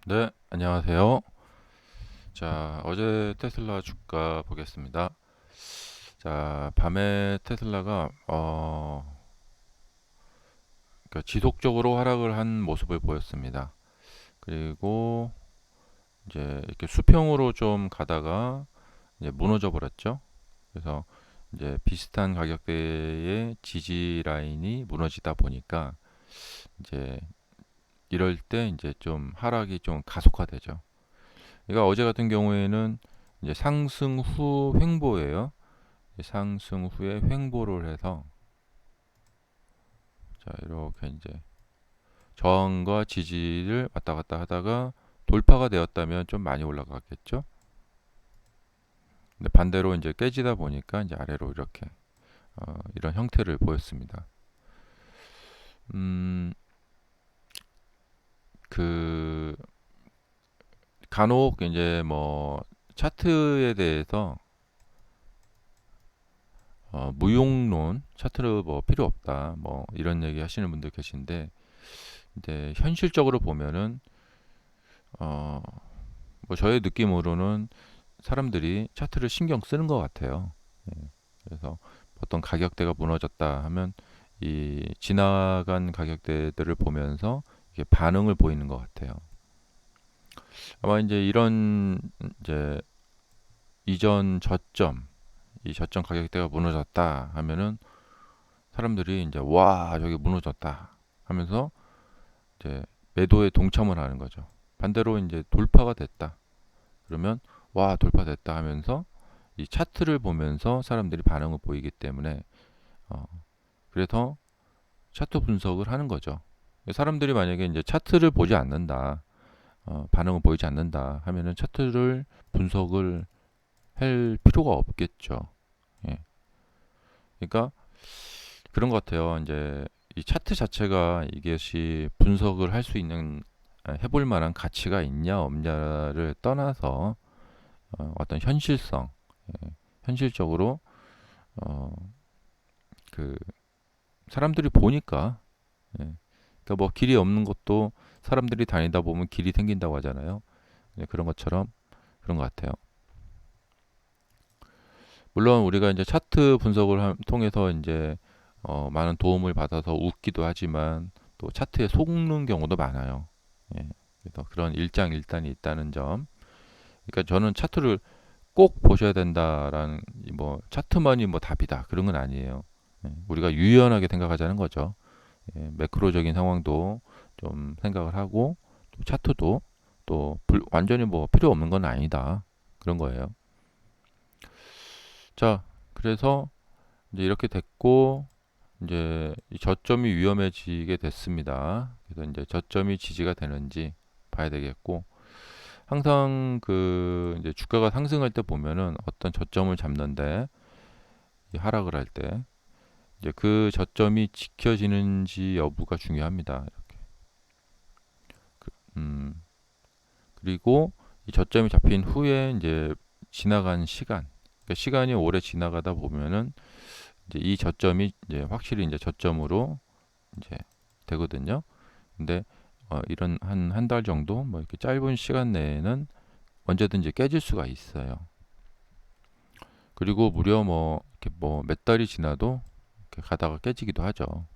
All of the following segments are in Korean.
네, 안녕하세요. 자, 어제 테슬라 주가 보겠습니다. 자, 밤에 테슬라가 그러니까 지속적으로 하락을 한 모습을 보였습니다. 그리고 이제 이렇게 수평으로 좀 가다가 이제 무너져 버렸죠. 그래서 이제 비슷한 가격대의 지지 라인이 무너지다 보니까 이제 이럴 때 이제 좀 하락이 좀 가속화되죠. 그러니까 어제 같은 경우에는 이제 상승 후 횡보예요. 상승 후에 횡보를 해서 자 이렇게 이제 저항과 지지를 왔다 갔다 하다가 돌파가 되었다면 좀 많이 올라갔겠죠. 근데 반대로 이제 깨지다 보니까 이제 아래로 이렇게 이런 형태를 보였습니다. 음, 그 간혹 이제 뭐 차트에 대해서 무용론 차트를 뭐 필요 없다 뭐 이런 얘기 하시는 분들 계신데 이제 현실적으로 보면은 어, 뭐 저의 느낌으로는 사람들이 차트를 신경 쓰는 것 같아요. 예. 그래서 어떤 가격대가 무너졌다 하면 이 지나간 가격대들을 보면서 이게 반응을 보이는 것 같아요. 아마 이제 이런 이제 이전 저점, 이 저점 가격대가 무너졌다 하면은 사람들이 이제 와 저기 무너졌다 하면서 이제 매도에 동참을 하는 거죠. 반대로 이제 돌파가 됐다 그러면 와 돌파됐다 하면서 이 차트를 보면서 사람들이 반응을 보이기 때문에 어, 그래서 차트 분석을 하는 거죠. 사람들이 만약에 이제 차트를 보지 않는다, 반응을 보이지 않는다 하면은 차트를 분석을 할 필요가 없겠죠. 예. 그러니까 그런 것 같아요. 이제 이 차트 자체가 이것이 분석을 할 수 있는 해볼 만한 가치가 있냐 없냐를 떠나서 어떤 현실성, 예, 현실적으로 어, 그 사람들이 보니까 예. 그러니까 뭐 길이 없는 것도 사람들이 다니다 보면 길이 생긴다고 하잖아요. 네, 그런 것처럼 그런 것 같아요. 물론 우리가 이제 차트 분석을 통해서 이제 많은 도움을 받아서 웃기도 하지만 또 차트에 속는 경우도 많아요. 예. 그래서 그런 일장일단이 있다는 점. 그러니까 저는 차트를 꼭 보셔야 된다라는 뭐 차트만이 뭐 답이다 그런 건 아니에요. 예. 우리가 유연하게 생각하자는 거죠. 예, 매크로적인 상황도 좀 생각을 하고 또 차트도 또 완전히 뭐 필요 없는 건 아니다 그런 거예요. 자, 그래서 이제 이렇게 됐고 이제 이 저점이 위험해지게 됐습니다. 그래서 이제 저점이 지지가 되는지 봐야 되겠고 항상 그 이제 주가가 상승할 때 보면은 어떤 저점을 잡는데 이 하락을 할 때 이제 그 저점이 지켜지는지 여부가 중요합니다. 음, 그리고 이 저점이 잡힌 후에 이제 지나간 시간, 그러니까 시간이 오래 지나가다 보면은 이제 이 저점이 이제 확실히 이제 저점으로 이제 되거든요. 근데 이런 한 달 정도 뭐 이렇게 짧은 시간 내에는 언제든지 깨질 수가 있어요. 그리고 무려 뭐 이렇게 뭐 몇 달이 지나도 이렇게 가다가 깨지기도 하죠.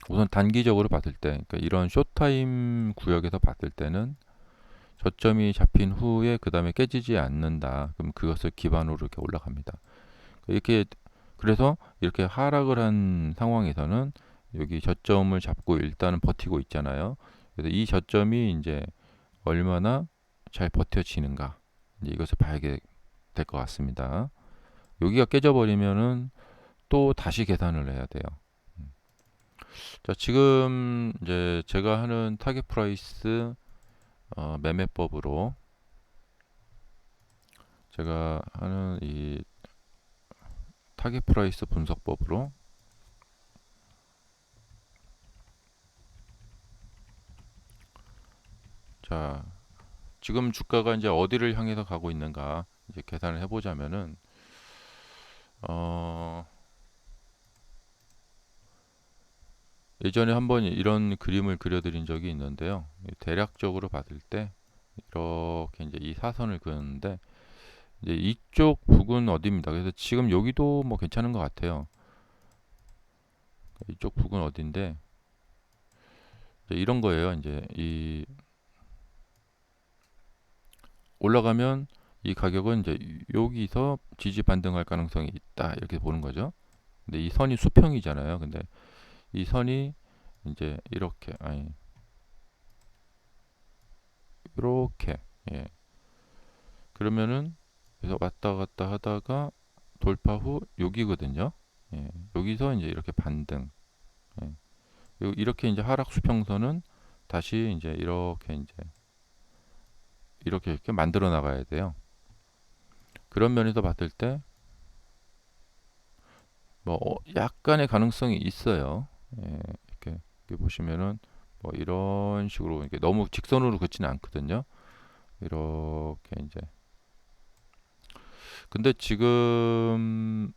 우선 단기적으로 봤을 때, 그러니까 이런 쇼타임 구역에서 봤을 때는 저점이 잡힌 후에 그 다음에 깨지지 않는다. 그럼 그것을 기반으로 이렇게 올라갑니다. 이렇게 그래서 이렇게 하락을 한 상황에서는 여기 저점을 잡고 일단은 버티고 있잖아요. 그래서 이 저점이 이제 얼마나 잘 버텨지는가 이제 이것을 봐야 될 것 같습니다. 여기가 깨져버리면은 또 다시 계산을 해야 돼요. 자, 지금 이제 제가 하는 타겟 프라이스 매매법으로 제가 하는 이 타겟 프라이스 분석법으로 자 지금 주가가 이제 어디를 향해서 가고 있는가 이제 계산을 해보자면은 어 예전에 한번 이런 그림을 그려드린 적이 있는데요. 대략적으로 봤을 때 이렇게 이제 이 사선을 그렸는데 이제 이쪽 북은 어디입니다. 그래서 지금 여기도 뭐 괜찮은 것 같아요. 이쪽 북은 어딘데 이제 이런 거예요. 이제 이 올라가면 이 가격은 이제 여기서 지지 반등할 가능성이 있다 이렇게 보는 거죠. 근데 이 선이 수평이잖아요. 근데 이 선이 이제 이렇게 아니 이렇게 예. 그러면은 그래서 왔다 갔다 하다가 돌파 후 여기거든요. 예. 여기서 이제 이렇게 반등. 예. 이렇게 이제 하락 수평선은 다시 이제 이렇게 만들어 나가야 돼요. 그런 면에서 봤을 때 뭐 약간의 가능성이 있어요. 예. 이렇게 보시면은 뭐 이런 식으로 이렇게 너무 직선으로 긋지는 않거든요. 이렇게 이제 근데 지금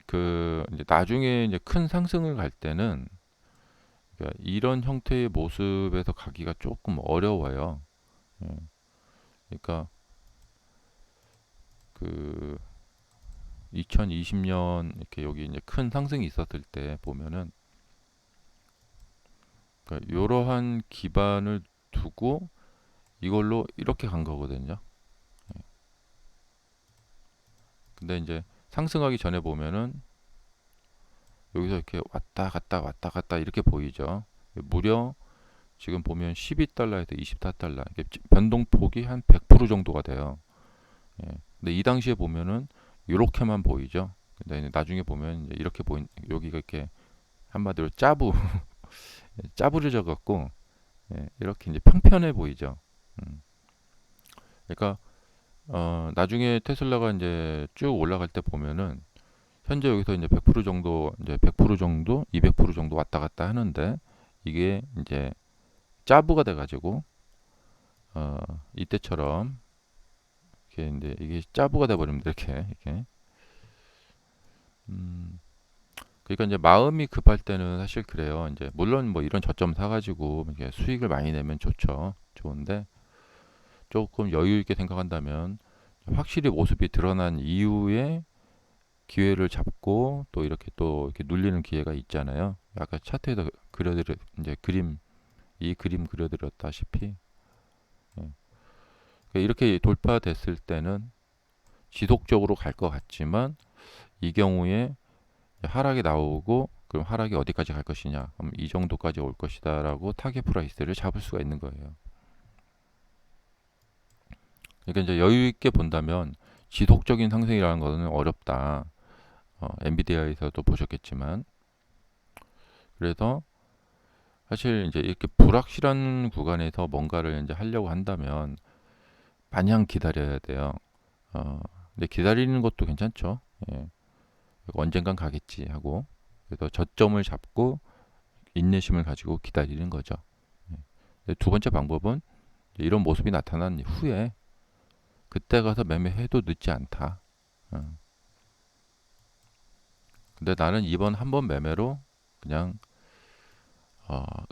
그 이제 나중에 이제 큰 상승을 갈 때는 그러니까 이런 형태의 모습에서 가기가 조금 어려워요. 예. 그러니까 그 2020년 이렇게 여기 이제 큰 상승이 있었을 때 보면은 그러니까 이러한 기반을 두고 이걸로 이렇게 간 거거든요. 근데 이제 상승하기 전에 보면은 여기서 이렇게 왔다 갔다 이렇게 보이죠. 무려 지금 보면 12달러에서 24달러 이게 변동폭이 한 100% 정도가 돼요. 예. 근데 이 당시에 보면은 이렇게만 보이죠. 근데 나중에 보면 이제 이렇게 보인 여기가 이렇게 한마디로 짜부려져 갖고 예, 이렇게 이제 평편해 보이죠. 음. 그러니까 나중에 테슬라가 이제 쭉 올라갈 때 보면은 현재 여기서 이제 100% 정도 이제 100% 정도 200% 정도 왔다 갔다 하는데 이게 이제 짜부가 돼 가지고 이때처럼 이렇게 이제 이게 짜부가 돼 버립니다. 이렇게 음, 그러니까 이제 마음이 급할 때는 사실 그래요. 이제 물론 뭐 이런 저점 사가지고 이렇게 수익을 많이 내면 좋죠. 좋은데 조금 여유 있게 생각한다면 확실히 모습이 드러난 이후에 기회를 잡고 또 이렇게 눌리는 기회가 있잖아요. 아까 차트에서 그려드렸 이제 이 그림 그려드렸다시피 예. 그러니까 이렇게 돌파됐을 때는 지속적으로 갈 것 같지만 이 경우에 하락이 나오고 그럼 하락이 어디까지 갈 것이냐? 그럼 이 정도까지 올 것이다라고 타겟 프라이스를 잡을 수가 있는 거예요. 그러니까 이제 여유 있게 본다면 지속적인 상승이라는 것은 어렵다. 엔비디아에서도 보셨겠지만 그래서 사실 이제 이렇게 불확실한 구간에서 뭔가를 이제 하려고 한다면 마냥 기다려야 돼요. 어, 근데 기다리는 것도 괜찮죠. 예, 언젠간 가겠지 하고 그래서 저점을 잡고 인내심을 가지고 기다리는 거죠. 예. 두 번째 방법은 이런 모습이 나타난 후에 그때 가서 매매해도 늦지 않다. 어. 근데 나는 이번 한 번 매매로 그냥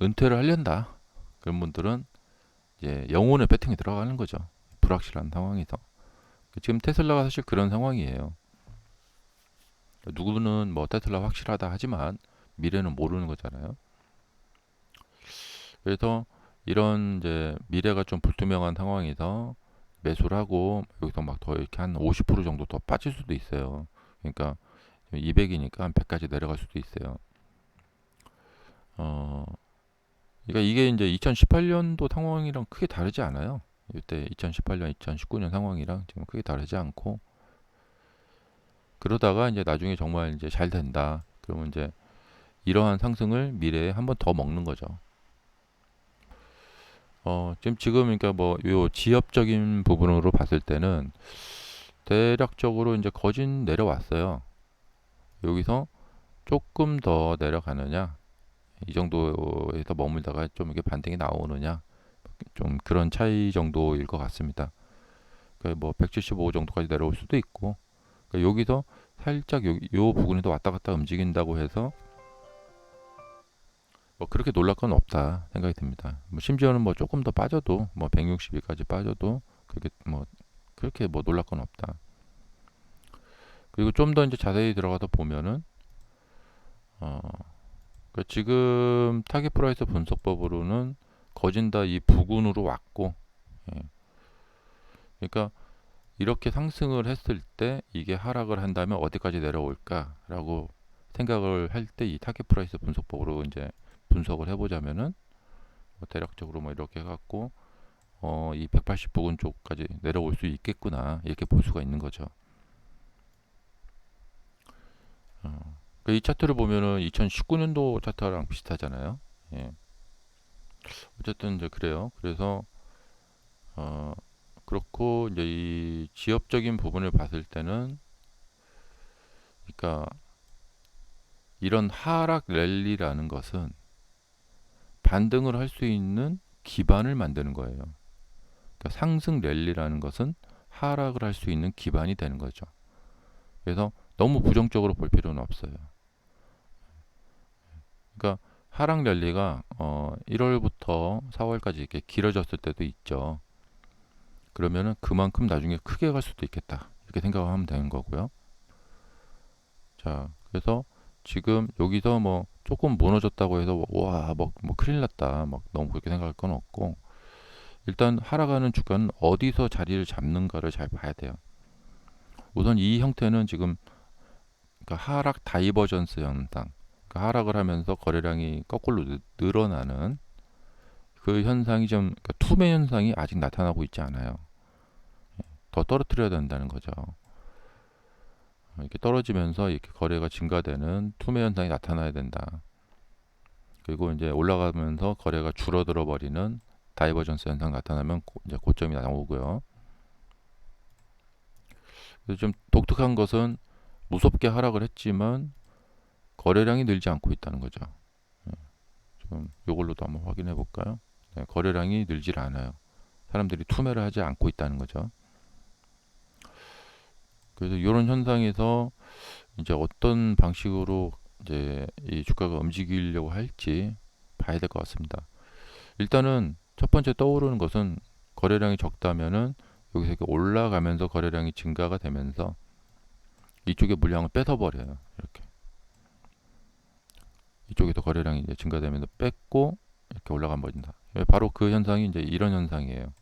은퇴를 하련다. 그런 분들은 이제 영혼의 배팅에 들어가는 거죠. 불확실한 상황에서. 지금 테슬라가 사실 그런 상황이에요. 누구는 뭐 테슬라 확실하다 하지만 미래는 모르는 거잖아요. 그래서 이런 이제 미래가 좀 불투명한 상황에서 매수를 하고 여기서 막 더 이렇게 한 50% 정도 더 빠질 수도 있어요. 그러니까 200이니까 한 100까지 내려갈 수도 있어요. 어, 그러니까 이게 이제 2018년도 상황이랑 크게 다르지 않아요. 이때 2018년, 2019년 상황이랑 지금 크게 다르지 않고 그러다가 이제 나중에 정말 이제 잘 된다. 그러면 이제 이러한 상승을 미래에 한 번 더 먹는 거죠. 지금 그러니까 뭐 요 지엽적인 부분으로 봤을 때는 대략적으로 이제 거진 내려왔어요. 여기서 조금 더 내려가느냐, 이 정도에서 머물다가 좀 이게 반등이 나오느냐, 좀 그런 차이 정도일 것 같습니다. 그러니까 뭐 175 정도까지 내려올 수도 있고, 그러니까 여기서 살짝 요 부근에도 왔다 갔다 움직인다고 해서 뭐 그렇게 놀랄 건 없다 생각이 듭니다. 뭐 심지어는 뭐 조금 더 빠져도 뭐 160일까지 빠져도 그게 뭐 그렇게 뭐 놀랄 건 없다. 그리고 좀 더 이제 자세히 들어가서 보면은 어, 그러니까 지금 타겟 프라이스 분석법으로는 거진 다 이 부근으로 왔고, 예. 그러니까 이렇게 상승을 했을 때 이게 하락을 한다면 어디까지 내려올까라고 생각을 할 때 이 타겟 프라이스 분석법으로 이제 분석을 해보자면은 뭐 대략적으로 뭐 이렇게 해갖고 이 180 부근 쪽까지 내려올 수 있겠구나 이렇게 볼 수가 있는 거죠. 그러니까 이 차트를 보면은 2019년도 차트랑 비슷하잖아요. 예. 어쨌든 이제 그래요. 그래서 어, 그렇고 이제 이 지엽적인 부분을 봤을 때는 그러니까 이런 하락 랠리라는 것은 반등을 할 수 있는 기반을 만드는 거예요. 그러니까 상승 랠리라는 것은 하락을 할 수 있는 기반이 되는 거죠. 그래서 너무 부정적으로 볼 필요는 없어요. 그러니까 하락 랠리가 1월부터 4월까지 이렇게 길어졌을 때도 있죠. 그러면은 그만큼 나중에 크게 갈 수도 있겠다. 이렇게 생각하면 되는 거고요. 자, 그래서 지금 여기서 뭐 조금 무너졌다고 해서 뭐 큰일 났다. 막 너무 그렇게 생각할 건 없고 일단 하락하는 주가는 어디서 자리를 잡는가를 잘 봐야 돼요. 우선 이 형태는 지금 그러니까 하락 다이버전스 현상. 그러니까 하락을 하면서 거래량이 거꾸로 늘어나는 그 현상이 좀 그러니까 투매 현상이 아직 나타나고 있지 않아요. 더 떨어뜨려야 된다는 거죠. 이렇게 떨어지면서 이렇게 거래가 증가되는 투매 현상이 나타나야 된다. 그리고 이제 올라가면서 거래가 줄어들어 버리는 다이버전스 현상 나타나면 이제 고점이 나오고요. 그래서 좀 독특한 것은 무섭게 하락을 했지만 거래량이 늘지 않고 있다는 거죠. 네, 좀 이걸로도 한번 확인해 볼까요? 네, 거래량이 늘질 않아요. 사람들이 투매를 하지 않고 있다는 거죠. 그래서 이런 현상에서 이제 어떤 방식으로 이제 이 주가가 움직이려고 할지 봐야 될 것 같습니다. 일단은 첫 번째 떠오르는 것은 거래량이 적다면은 여기서 이렇게 올라가면서 거래량이 증가가 되면서 이쪽에 물량을 뺏어버려요. 이렇게 이쪽에서 거래량이 이제 증가되면서 뺏고 이렇게 올라가 버린다. 바로 그 현상이 이제 이런 현상이에요.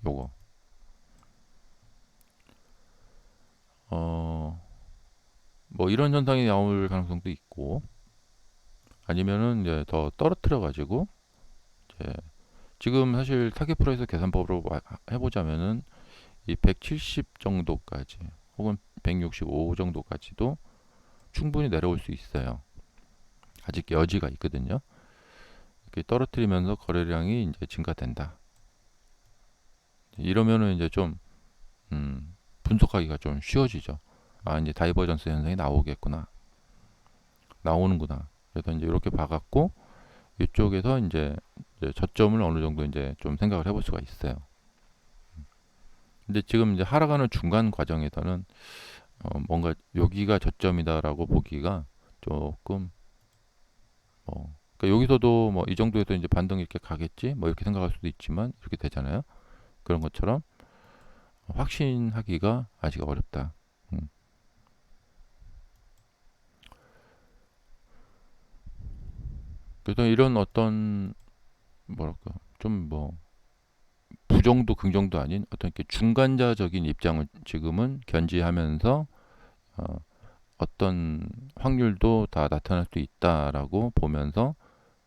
요거 어, 뭐 이런 현상이 나올 가능성도 있고 아니면은 이제 더 떨어뜨려 가지고 이제 지금 사실 타겟 프라이스 계산법으로 해보자면은 이 170 정도까지 혹은 165 정도까지도 충분히 내려올 수 있어요. 아직 여지가 있거든요. 이렇게 떨어뜨리면서 거래량이 이제 증가된다. 이러면은 이제 좀 분석하기가 좀 쉬워지죠. 아 이제 다이버전스 현상이 나오겠구나, 나오는구나. 그래서 이제 이렇게 봐갖고 이쪽에서 이제 저점을 어느 정도 이제 좀 생각을 해볼 수가 있어요. 근데 지금 이제 하락하는 중간 과정에서는 뭔가 여기가 저점이다라고 보기가 조금 그러니까 여기서도 뭐 이 정도에서 이제 반등이 이렇게 가겠지 뭐 이렇게 생각할 수도 있지만 이렇게 되잖아요. 그런 것처럼 확신하기가 아직 어렵다. 음. 그래서 이런 어떤 뭐랄까 좀 뭐 부정도 긍정도 아닌 어떤 이렇게 중간자적인 입장을 지금은 견지하면서 어, 어떤 확률도 다 나타날 수 있다라고 보면서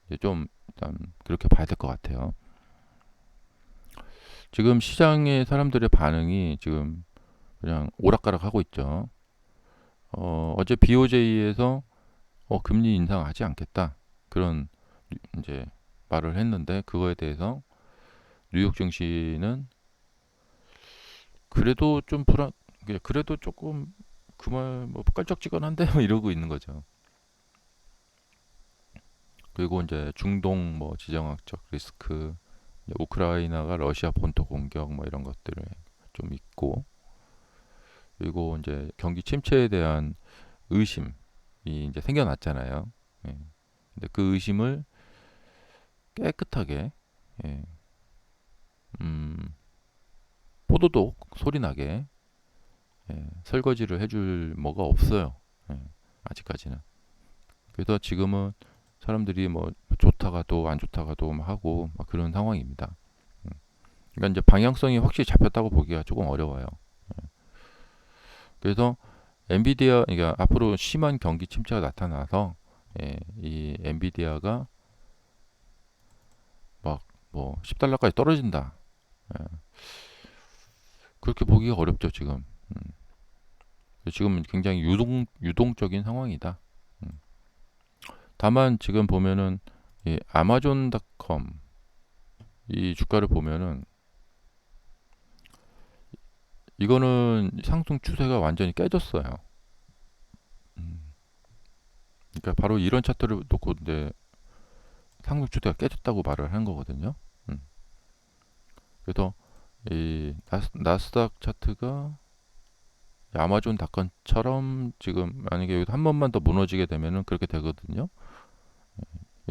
이제 좀 일단 그렇게 봐야 될 것 같아요. 지금 시장의 사람들의 반응이 지금 그냥 오락가락 하고 있죠. 어제 BOJ에서 금리 인상하지 않겠다 그런 이제 말을 했는데 그거에 대해서 뉴욕 증시는 그래도 좀 그래도 조금 그 말 뭐 깔짝지근한데 뭐 이러고 있는 거죠. 그리고 이제 중동 뭐 지정학적 리스크, 우크라이나가 러시아 본토 공격 뭐 이런 것들 좀 있고 그리고 이제 경기 침체에 대한 의심이 이제 생겨났잖아요. 예. 근데 그 의심을 깨끗하게, 예, 음, 포도독 소리 나게, 예, 설거지를 해줄 뭐가 없어요. 예, 아직까지는. 그래서 지금은 사람들이 뭐 좋다가도 안 좋다가도 막 하고 막 그런 상황입니다. 음. 그러니까 이제 방향성이 확실히 잡혔다고 보기가 조금 어려워요. 그래서 엔비디아, 그러니까 앞으로 심한 경기 침체가 나타나서, 예, 이 엔비디아가 막 뭐 $10까지 떨어진다. 예, 그렇게 보기가 어렵죠 지금. 지금 굉장히 유동적인 상황이다. 음. 다만 지금 보면은 이 아마존닷컴 이 주가를 보면은 이거는 상승 추세가 완전히 깨졌어요. 음. 그러니까 바로 이런 차트를 놓고 이제 상승 추세가 깨졌다고 말을 한 거거든요. 음. 그래서 이 나스닥 차트가 아마존닷컴처럼 지금 만약에 여기서 한 번만 더 무너지게 되면은 그렇게 되거든요.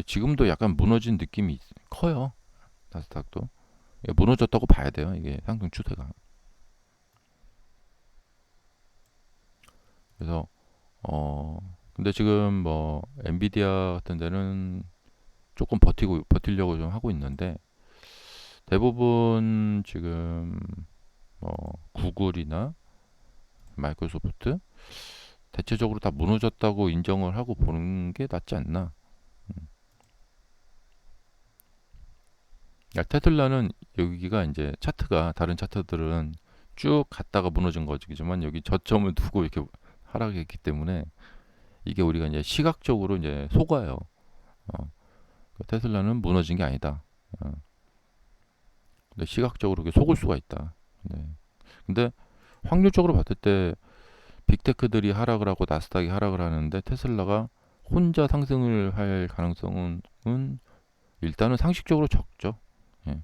지금도 약간 무너진 느낌이 커요. 나스닥도 무너졌다고 봐야 돼요. 이게 상승 추세가. 그래서 근데 지금 뭐 엔비디아 같은 데는 조금 버티려고 좀 하고 있는데 대부분 지금 뭐 구글이나 마이크로소프트 대체적으로 다 무너졌다고 인정을 하고 보는 게 낫지 않나. 야, 테슬라는 여기가 이제 차트가 다른 차트들은 쭉 갔다가 무너진 거지만 여기 저점을 두고 이렇게 하락했기 때문에 이게 우리가 이제 시각적으로 이제 속아요. 어, 테슬라는 무너진 게 아니다. 어, 근데 시각적으로 이렇게 속을 수가 있다. 네. 근데 확률적으로 봤을 때 빅테크들이 하락을 하고 나스닥이 하락을 하는데 테슬라가 혼자 상승을 할 가능성은 일단은 상식적으로 적죠. 예.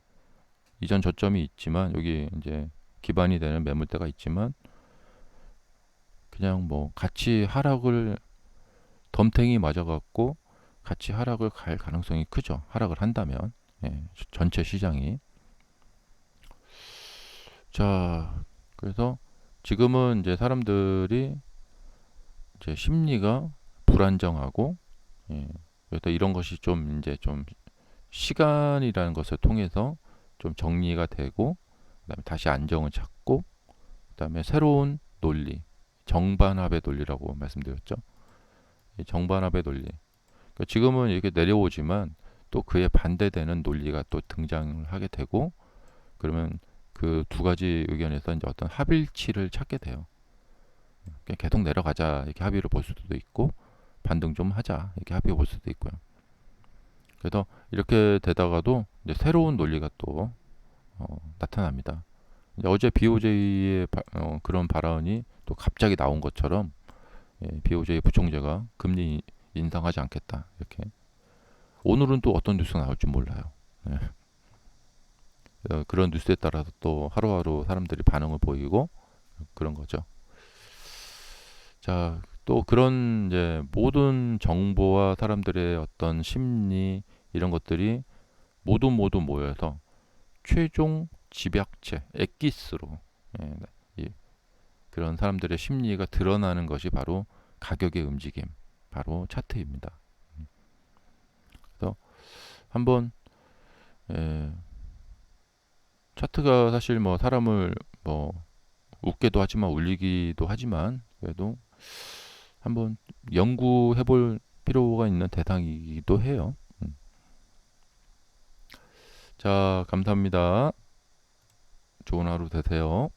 이전 저점이 있지만 여기 이제 기반이 되는 매물대가 있지만 그냥 뭐 같이 하락을 덤탱이 맞아갖고 같이 하락을 갈 가능성이 크죠. 하락을 한다면 예, 전체 시장이. 자, 그래서 지금은 이제 사람들이 이제 심리가 불안정하고, 예, 그래서 이런 것이 좀 이제 좀 시간이라는 것을 통해서 좀 정리가 되고 그다음에 다시 안정을 찾고 그다음에 새로운 논리, 정반합의 논리라고 말씀드렸죠. 이 정반합의 논리. 그러니까 지금은 이렇게 내려오지만 또 그에 반대되는 논리가 또 등장을 하게 되고 그러면 그 두 가지 의견에서 이제 어떤 합일치를 찾게 돼요. 그냥 계속 내려가자 이렇게 합의를 볼 수도 있고 반등 좀 하자 이렇게 합의를 볼 수도 있고요. 그래서 이렇게 되다가도 이제 새로운 논리가 또 나타납니다. 이제 어제 BOJ의 그런 발언이 또 갑자기 나온 것처럼 예, BOJ 부총재가 금리 인상하지 않겠다 이렇게 오늘은 또 어떤 뉴스가 나올지 몰라요. 예. 그런 뉴스에 따라서 또 하루하루 사람들이 반응을 보이고 그런 거죠. 자, 또 그런 이제 모든 정보와 사람들의 어떤 심리 이런 것들이 모두 모여서 최종 집약체, 엑기스로 예, 이, 그런 사람들의 심리가 드러나는 것이 바로 가격의 움직임, 바로 차트입니다. 그래서 한번 예, 차트가 사실 뭐 사람을 뭐 웃게도 하지만 울리기도 하지만 그래도 한번 연구해 볼 필요가 있는 대상이기도 해요. 자, 감사합니다. 좋은 하루 되세요.